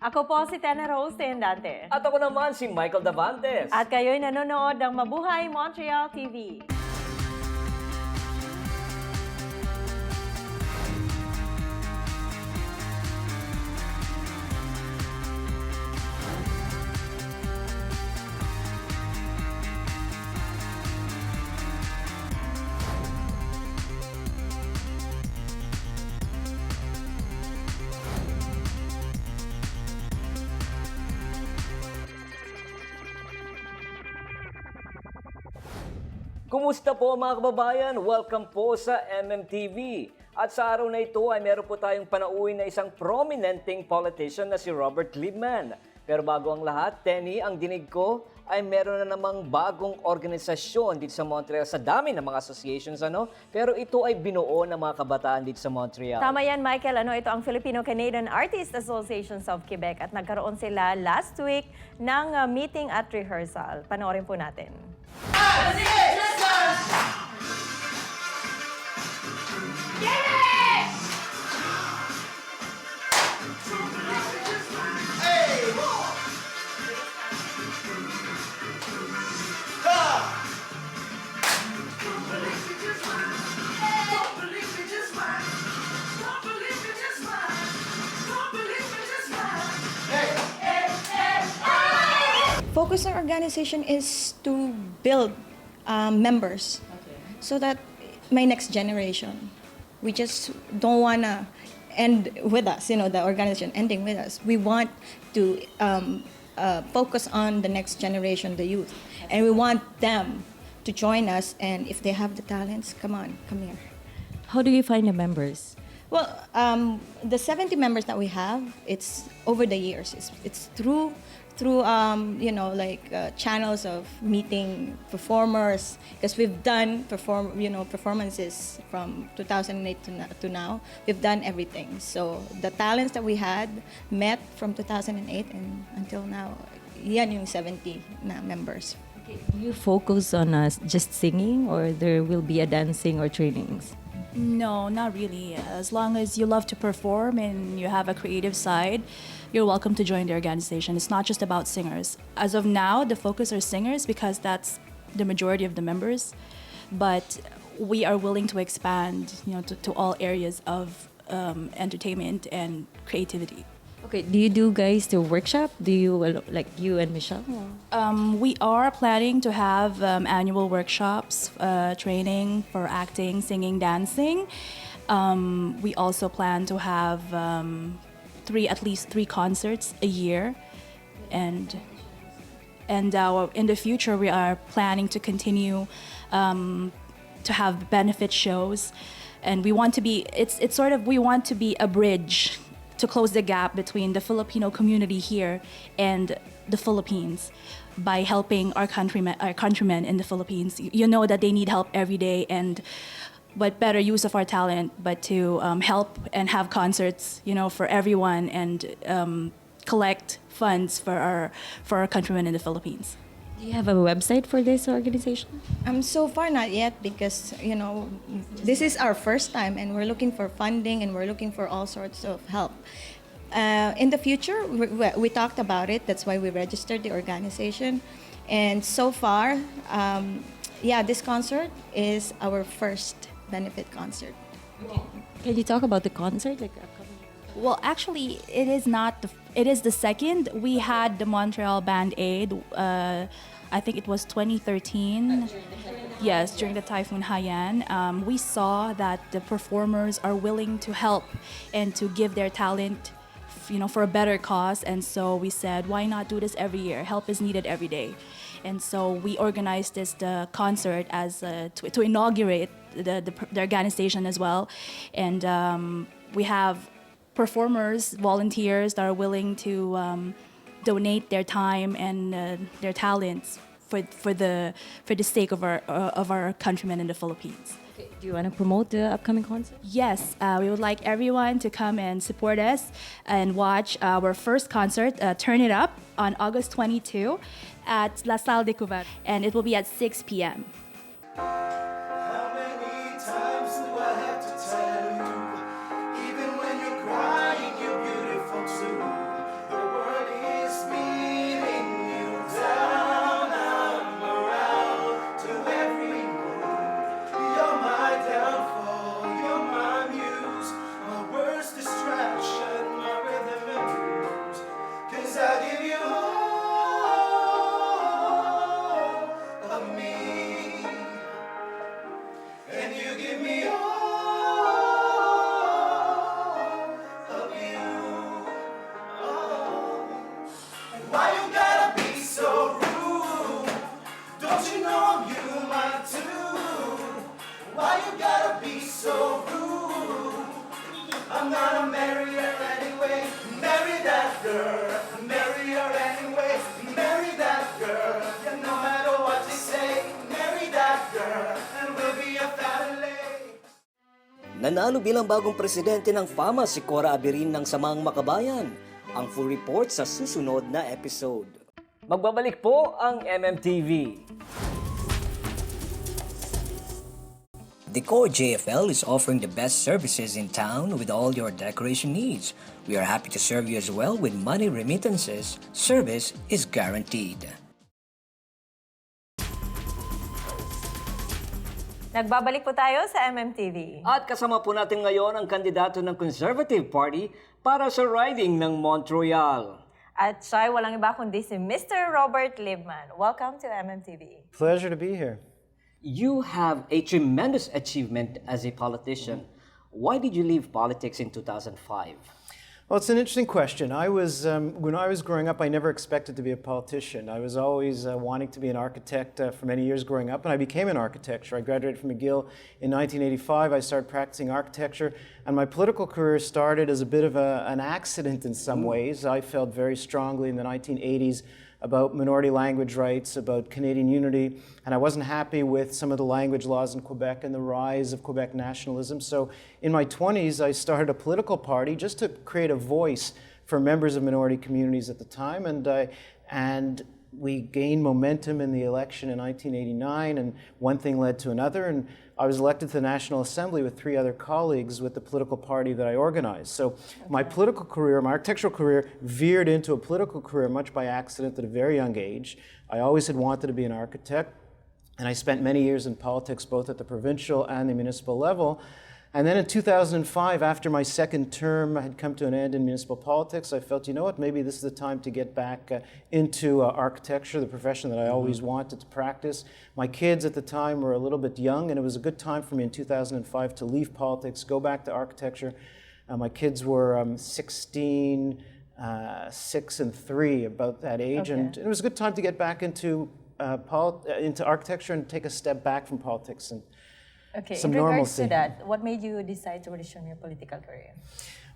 Ako po si Tena Rose Tendante. At ako naman si Michael Davantes. At kayo'y nanonood ng Mabuhay Montreal TV. Kumusta po mga kababayan? Welcome po sa MMTV. At sa araw na ito ay meron po tayong panauhin na isang prominenteng politician na si Robert Libman. Pero bago ang lahat, Tenny, ang dinig ko ay meron na namang bagong organisasyon dito sa Montreal. Sa dami ng mga associations, Pero ito ay binuo ng mga kabataan dito sa Montreal. Tama yan, Michael. Ito ang Filipino-Canadian Artists Associations of Quebec at nagkaroon sila last week ng meeting at rehearsal. Panoorin po natin. Focus on organization is to build members so that my next generation, we just don't want to end with us, the organization ending with us. We want to focus on the next generation, the youth, and we want them to join us, and if they have the talents, come here. How do you find the members? Well, the 70 members that we have, it's over the years. It's through channels of meeting performers, because we've done performances from 2008 to now. We've done everything. So the talents that we had met from 2008 and until now, yan yung 70 na members. Do you focus on just singing, or there will be a dancing or trainings? No, not really. As long as you love to perform and you have a creative side, you're welcome to join the organization. It's not just about singers. As of now, the focus are singers because that's the majority of the members. But we are willing to expand, to all areas of entertainment and creativity. Okay, do you do guys the workshop? Do you, like you and Michelle? We are planning to have annual workshops, training for acting, singing, dancing. We also plan to have at least three concerts a year, and in the future we are planning to continue to have benefit shows, and we want to be we want to be a bridge to close the gap between the Filipino community here and the Philippines by helping our countrymen in the Philippines. You know that they need help every day, and what better use of our talent but to help and have concerts, for everyone, and collect funds for our countrymen in the Philippines. Do you have a website for this organization? So far not yet, because this is our first time and we're looking for funding and we're looking for all sorts of help. In the future, we talked about it. That's why we registered the organization. And so far, this concert is our first benefit concert. Can you talk about the concert? Well, actually, it is the second. We had the Montreal Band Aid. I think it was 2013. Yes, during the Typhoon Haiyan. We saw that the performers are willing to help and to give their talent, for a better cause. And so we said, why not do this every year? Help is needed every day. And so we organized the concert as to inaugurate the organization as well. And we have performers, volunteers that are willing to donate their time and their talents for the sake of our countrymen in the Philippines. Okay. Do you want to promote the upcoming concert? Yes, we would like everyone to come and support us and watch our first concert, Turn It Up, on August 22 at La Salle de Quebec, and it will be at 6 p.m. How many times do I have to tell you? Even when you're crying, you're beautiful too. The Nanalo bilang bagong presidente ng FAMA si Cora Abirin ng Samang Makabayan. Ang full report sa susunod na episode. Magbabalik po ang MMTV. Decor JFL is offering the best services in town with all your decoration needs. We are happy to serve you as well with money remittances. Service is guaranteed. Nagbabalik po tayo sa MMTV. At kasama po natin ngayon ang kandidato ng Conservative Party para sa riding ng Mont Royal. At siya walang iba kundi si Mr. Robert Libman. Welcome to MMTV. Pleasure to be here. You have a tremendous achievement as a politician. Why did you leave politics in 2005? Well, it's an interesting question. When I was growing up, I never expected to be a politician. I was always wanting to be an architect for many years growing up, and I became an architect. I graduated from McGill in 1985. I started practicing architecture, and my political career started as a bit of an accident in some ways. I felt very strongly in the 1980s about minority language rights, about Canadian unity, and I wasn't happy with some of the language laws in Quebec and the rise of Quebec nationalism. So in my 20s, I started a political party just to create a voice for members of minority communities at the time, and we gained momentum in the election in 1989, and one thing led to another, and I was elected to the National Assembly with 3 other colleagues with the political party that I organized. So my political career, my architectural career, veered into a political career much by accident at a very young age. I always had wanted to be an architect, and I spent many years in politics, both at the provincial and the municipal level. And then in 2005, after my second term had come to an end in municipal politics, I felt, you know what, maybe this is the time to get back into architecture, the profession that I always wanted to practice. My kids at the time were a little bit young, and it was a good time for me in 2005 to leave politics, go back to architecture. My kids were 16, 6, and 3, about that age, and it was a good time to get back into architecture and take a step back from politics. And Okay, some in regards normalcy. to that, what made you decide to resume your political career?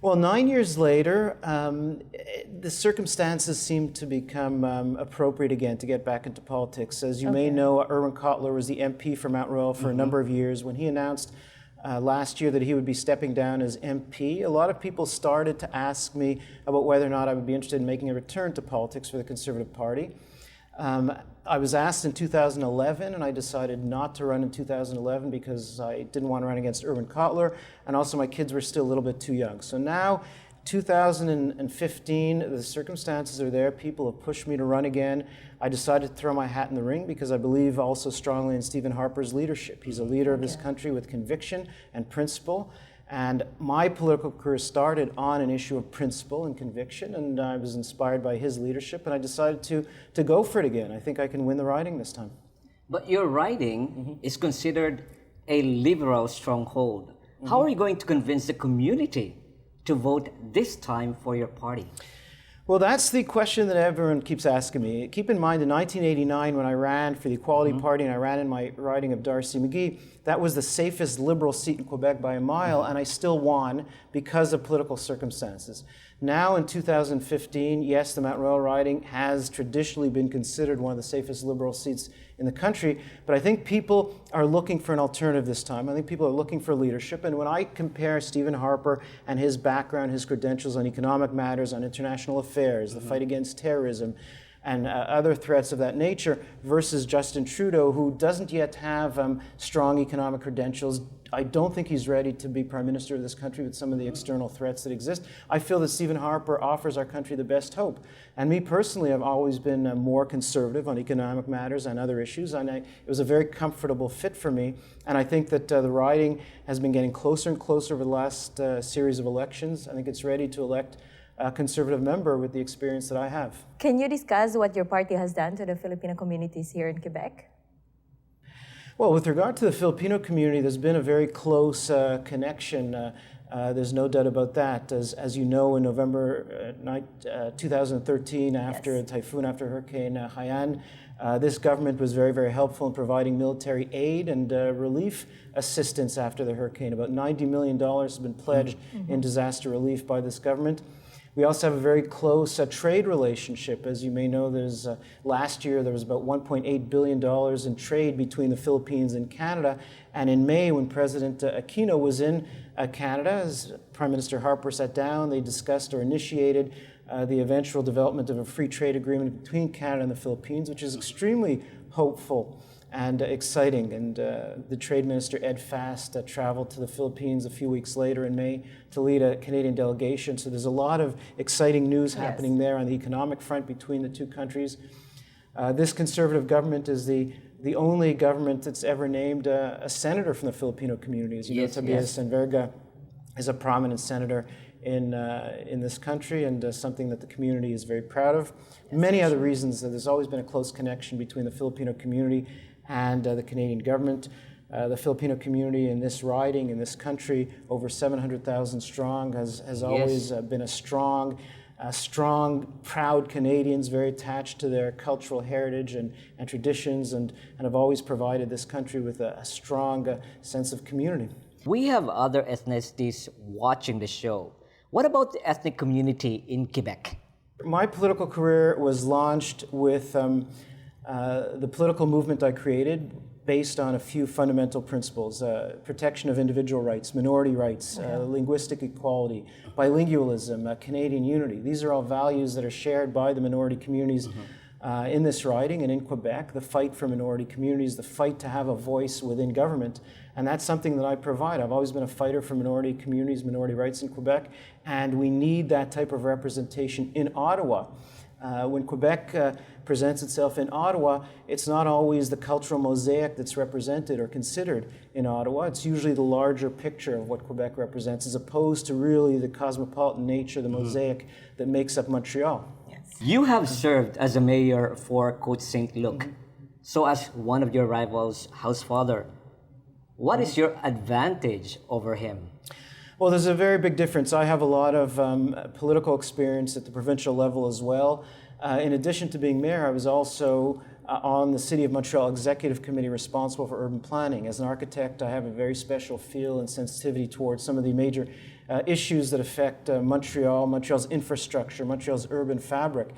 Well, 9 years later, the circumstances seemed to become appropriate again to get back into politics. As you may know, Erwin Kotler was the MP for Mount Royal for a number of years. When he announced last year that he would be stepping down as MP, a lot of people started to ask me about whether or not I would be interested in making a return to politics for the Conservative Party. I was asked in 2011, and I decided not to run in 2011 because I didn't want to run against Erwin Kotler, and also my kids were still a little bit too young. So now, 2015, the circumstances are there. People have pushed me to run again. I decided to throw my hat in the ring because I believe also strongly in Stephen Harper's leadership. He's a leader of this country with conviction and principle. And my political career started on an issue of principle and conviction, and I was inspired by his leadership, and I decided to go for it again. I think I can win the riding this time. But your riding is considered a liberal stronghold. How are you going to convince the community to vote this time for your party? Well, that's the question that everyone keeps asking me. Keep in mind, in 1989, when I ran for the Equality Party and I ran in my riding of Darcy McGee, that was the safest Liberal seat in Quebec by a mile, and I still won because of political circumstances. Now, in 2015, yes, the Mount Royal riding has traditionally been considered one of the safest Liberal seats in the country, but I think people are looking for an alternative this time. I think people are looking for leadership, and when I compare Stephen Harper and his background, his credentials on economic matters, on international affairs, the fight against terrorism, and other threats of that nature, versus Justin Trudeau, who doesn't yet have strong economic credentials. I don't think he's ready to be Prime Minister of this country with some of the external threats that exist. I feel that Stephen Harper offers our country the best hope. And me personally, I've always been more conservative on economic matters and other issues, and it was a very comfortable fit for me. And I think that the riding has been getting closer and closer over the last series of elections. I think it's ready to elect a Conservative member with the experience that I have. Can you discuss what your party has done to the Filipino communities here in Quebec? Well, with regard to the Filipino community, there's been a very close connection. There's no doubt about that. As you know, in November 2013, after a typhoon, after Hurricane Haiyan, this government was very, very helpful in providing military aid and relief assistance after the hurricane. About $90 million has been pledged in disaster relief by this government. We also have a very close trade relationship. As you may know, last year there was about $1.8 billion in trade between the Philippines and Canada. And in May, when President Aquino was in Canada. As Prime Minister Harper sat down, they discussed or initiated the eventual development of a free trade agreement between Canada and the Philippines, which is extremely hopeful and exciting. And the Trade Minister, Ed Fast, traveled to the Philippines a few weeks later in May to lead a Canadian delegation. So there's a lot of exciting news happening there on the economic front between the two countries. This Conservative government is the only government that's ever named a senator from the Filipino community. As you know, Tobias Sanverga is a prominent senator in this country, and something that the community is very proud of. Many other reasons that there's always been a close connection between the Filipino community and the Canadian government. The Filipino community in this riding, in this country, over 700,000 strong, has always been a strong, proud Canadians, very attached to their cultural heritage and traditions, and have always provided this country with a strong sense of community. We have other ethnicities watching the show. What about the ethnic community in Quebec? My political career was launched with the political movement I created based on a few fundamental principles: protection of individual rights, minority rights, linguistic equality, bilingualism, Canadian unity. These are all values that are shared by the minority communities in this riding and in Quebec. The fight for minority communities, the fight to have a voice within government. And that's something that I provide. I've always been a fighter for minority communities, minority rights in Quebec, and we need that type of representation in Ottawa. When Quebec presents itself in Ottawa, it's not always the cultural mosaic that's represented or considered in Ottawa. It's usually the larger picture of what Quebec represents, as opposed to really the cosmopolitan nature, the mosaic that makes up Montreal. You have served as a mayor for Côte Saint-Luc. So as one of your rivals, Housefather, what is your advantage over him? Well, there's a very big difference. I have a lot of political experience at the provincial level as well. In addition to being mayor, I was also on the City of Montreal Executive Committee responsible for urban planning. As an architect, I have a very special feel and sensitivity towards some of the major issues that affect Montreal's infrastructure, Montreal's urban fabric.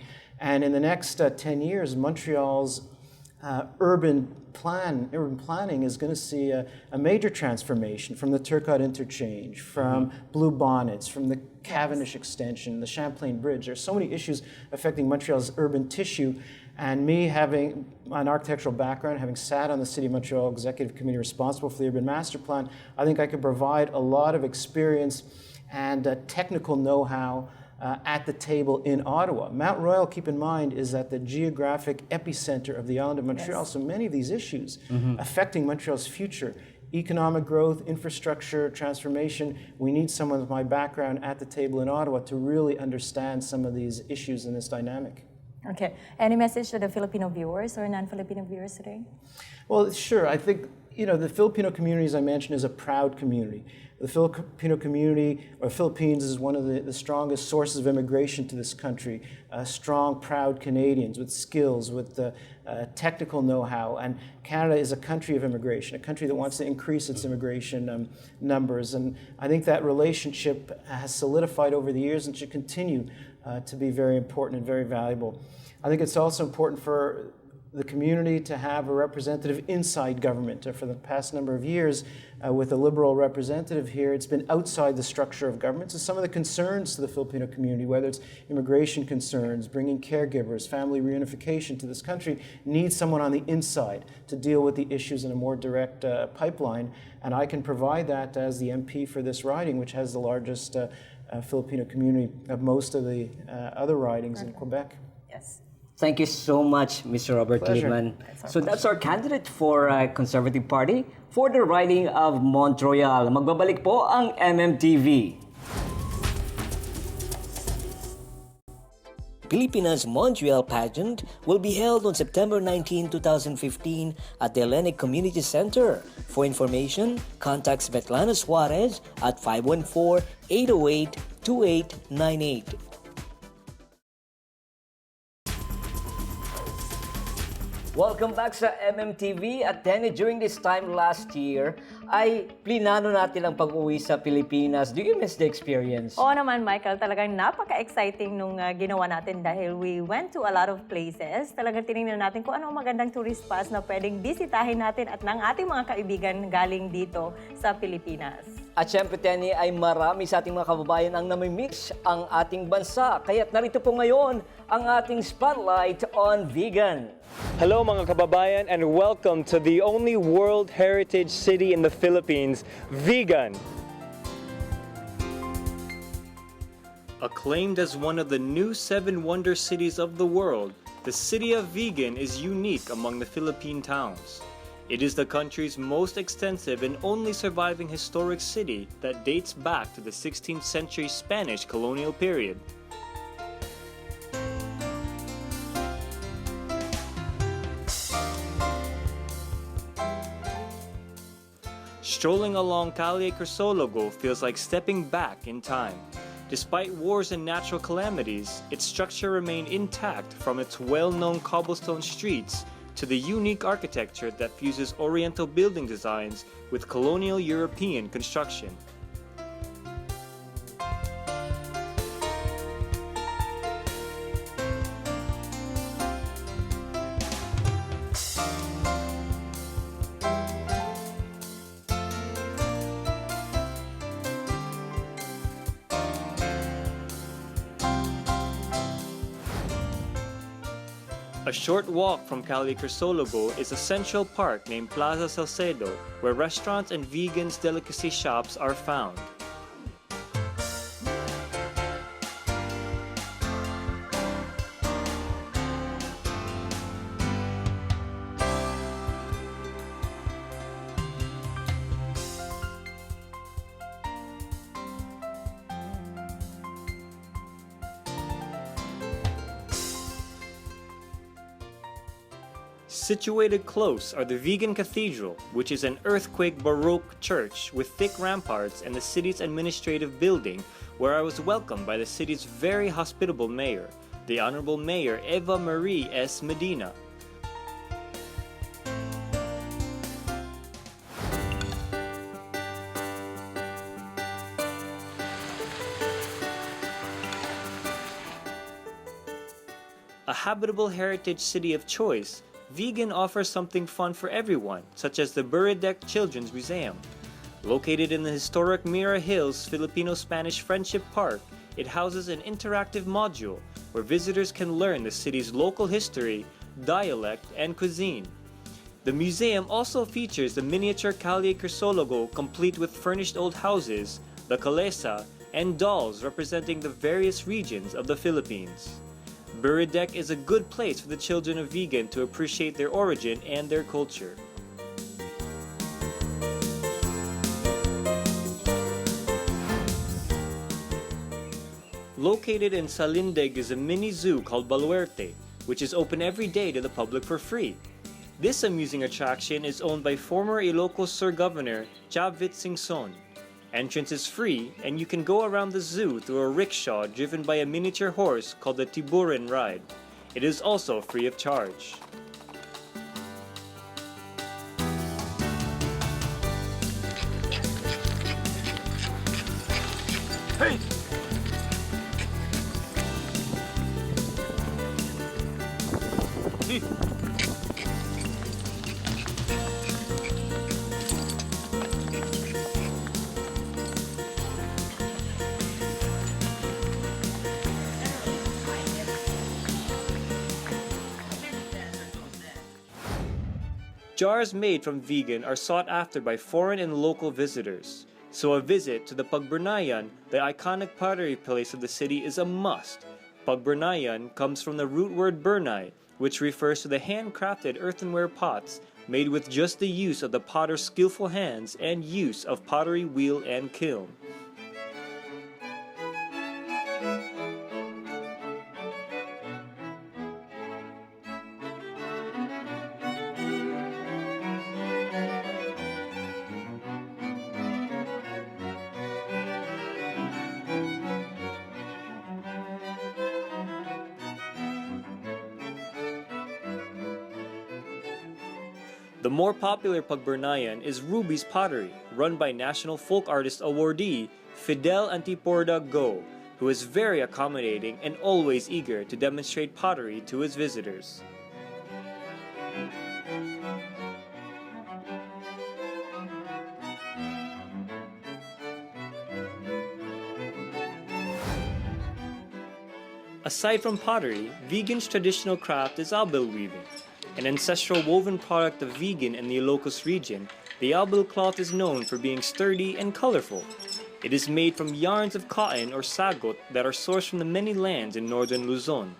And in the next 10 years, Montreal's urban planning is going to see a major transformation, from the Turcotte interchange, from Blue Bonnets, from the Cavendish extension, the Champlain Bridge. There's so many issues affecting Montreal's urban tissue, and me having an architectural background, having sat on the City of Montreal Executive Committee responsible for the urban master plan, I think I could provide a lot of experience and technical know-how at the table in Ottawa. Mount Royal, keep in mind, is at the geographic epicenter of the island of Montreal. So many of these issues affecting Montreal's future, economic growth, infrastructure, transformation, we need someone with my background at the table in Ottawa to really understand some of these issues in this dynamic. Okay. Any message to the Filipino viewers or non-Filipino viewers today? Well, sure. I think, the Filipino community, as I mentioned, is a proud community. The Filipino community, or Philippines, is one of the strongest sources of immigration to this country. Strong, proud Canadians with skills, with technical know-how. And Canada is a country of immigration, a country that wants to increase its immigration numbers. And I think that relationship has solidified over the years and should continue to be very important and very valuable. I think it's also important for the community to have a representative inside government. For the past number of years, with a Liberal representative here, it's been outside the structure of government. So some of the concerns to the Filipino community, whether it's immigration concerns, bringing caregivers, family reunification to this country, needs someone on the inside to deal with the issues in a more direct pipeline. And I can provide that as the MP for this riding, which has the largest Filipino community of most of the other ridings in Quebec. Yes. Thank you so much, Mr. Robert Pleasure. Libman. So that's our candidate for Conservative Party for the riding of Montreal. Magbabalik po ang MMTV. Pilipinas Montreal pageant will be held on September 19, 2015 at the Hellenic Community Center. For information, contact Svetlana Suarez at 514-808-2898. Welcome back sa MMTV. At Tenny, during this time last year, ay plinano natin ang pag-uwi sa Pilipinas. Do you miss the experience? Oo naman, Michael. Talagang napaka-exciting nung ginawa natin dahil we went to a lot of places. Talagang tinignan natin kung ano ang magandang tourist spots na pwedeng bisitahin natin at ng ating mga kaibigan galing dito sa Pilipinas. At syempre, Tenny, ay marami sa ating mga kababayan ang namimix ang ating bansa. Kaya't narito po ngayon ang ating spotlight on Vigan. Hello mga kababayan and welcome to the only World Heritage City in the Philippines, Vigan. Acclaimed as one of the new 7 wonder cities of the world, the city of Vigan is unique among the Philippine towns. It is the country's most extensive and only surviving historic city that dates back to the 16th century Spanish colonial period. Strolling along Calle Crisologo feels like stepping back in time. Despite wars and natural calamities, its structure remained intact from its well-known cobblestone streets to the unique architecture that fuses Oriental building designs with colonial European construction. A short walk from Calle Crisologo is a central park named Plaza Salcedo, where restaurants and vegans delicacy shops are found. Situated close are the Vigan Cathedral, which is an earthquake Baroque church with thick ramparts, and the city's administrative building, where I was welcomed by the city's very hospitable mayor, the Honorable Mayor Eva Marie S. Medina. A habitable heritage city of choice, Vigan offers something fun for everyone, such as the Buridec Children's Museum. Located in the historic Mira Hills Filipino-Spanish Friendship Park, it houses an interactive module where visitors can learn the city's local history, dialect, and cuisine. The museum also features the miniature Calle Crisologo complete with furnished old houses, the calesa, and dolls representing the various regions of the Philippines. Buridec is a good place for the children of Vigan to appreciate their origin and their culture. Located in Salindig is a mini zoo called Baluerte, which is open every day to the public for free. This amusing attraction is owned by former Ilocos Sur Governor Chavit Singson. Entrance is free, and you can go around the zoo through a rickshaw driven by a miniature horse called the Tiburon Ride. It is also free of charge. Hey! Jars made from Vigan are sought after by foreign and local visitors, so a visit to the Pagbernayan, the iconic pottery place of the city, is a must. Pagbernayan comes from the root word bernay, which refers to the handcrafted earthenware pots made with just the use of the potter's skillful hands and use of pottery wheel and kiln. The more popular Pagbernayan is Ruby's Pottery, run by National Folk Artist awardee Fidel Antiporda Go, who is very accommodating and always eager to demonstrate pottery to his visitors. Aside from pottery, Vigan's traditional craft is abil weaving. An ancestral woven product of Vigan and the Ilocos region, the abil cloth is known for being sturdy and colorful. It is made from yarns of cotton or sagot that are sourced from the many lands in northern Luzon.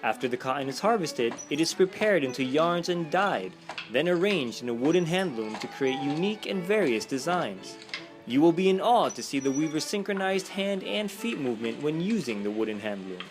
After the cotton is harvested, it is prepared into yarns and dyed, then arranged in a wooden handloom to create unique and various designs. You will be in awe to see the weaver's synchronized hand and feet movement when using the wooden handloom.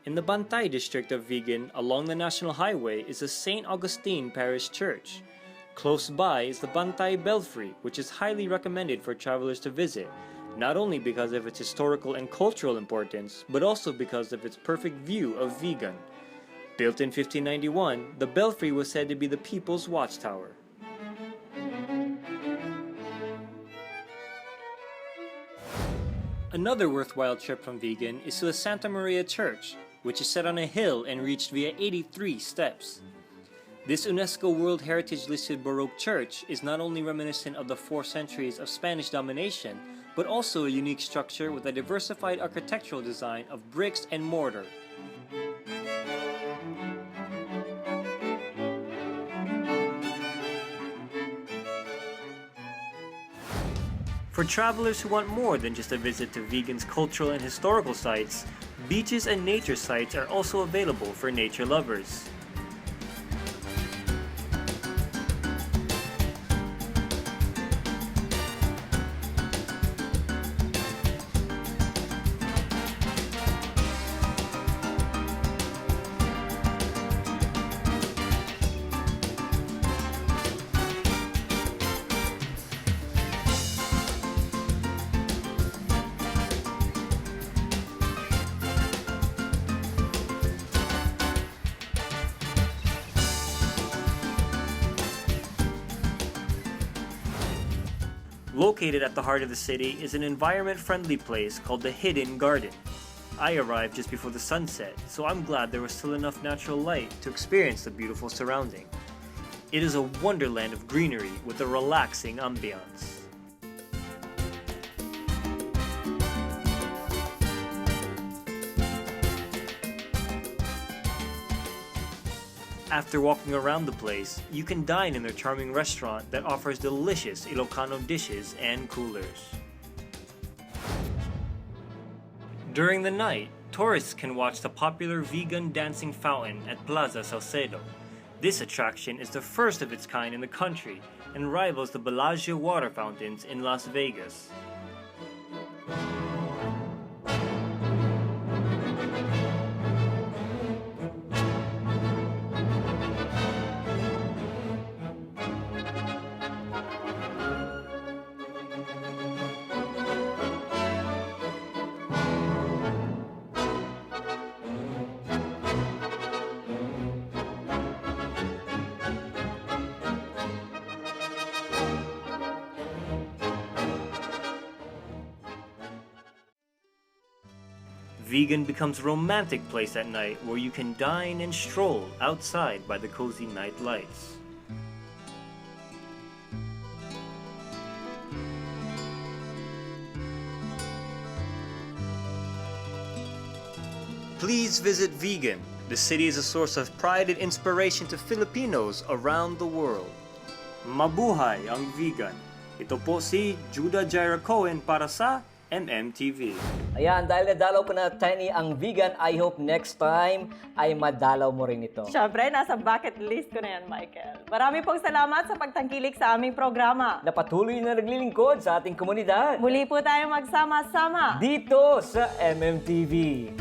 In the Bantay district of Vigan, along the National Highway, is the St. Augustine Parish Church. Close by is the Bantay Belfry, which is highly recommended for travelers to visit, not only because of its historical and cultural importance, but also because of its perfect view of Vigan. Built in 1591, the Belfry was said to be the people's watchtower. Another worthwhile trip from Vigan is to the Santa Maria Church, which is set on a hill and reached via 83 steps. This UNESCO World Heritage listed Baroque church is not only reminiscent of the 4 centuries of Spanish domination, but also a unique structure with a diversified architectural design of bricks and mortar. For travelers who want more than just a visit to Vigan's cultural and historical sites, beaches and nature sites are also available for nature lovers. Located at the heart of the city is an environment-friendly place called the Hidden Garden. I arrived just before the sunset, so I'm glad there was still enough natural light to experience the beautiful surrounding. It is a wonderland of greenery with a relaxing ambiance. After walking around the place, you can dine in their charming restaurant that offers delicious Ilocano dishes and coolers. During the night, tourists can watch the popular Vigan dancing fountain at Plaza Salcedo. This attraction is the first of its kind in the country and rivals the Bellagio water fountains in Las Vegas. Vigan becomes a romantic place at night where you can dine and stroll outside by the cozy night lights. Please visit Vigan. The city is a source of pride and inspiration to Filipinos around the world. Mabuhay ang Vigan. Ito po si Judah Jaira Cohen para sa MMTV. Ayan, dahil nadalaw ko na Tenny ang Vigan, I hope next time ay madalaw mo rin ito. Siyempre, nasa bucket list ko na yan, Michael. Marami pong salamat sa pagtangkilik sa aming programa. Na patuloy na naglilingkod sa ating komunidad. Muli po tayong magsama-sama Dito sa MMTV.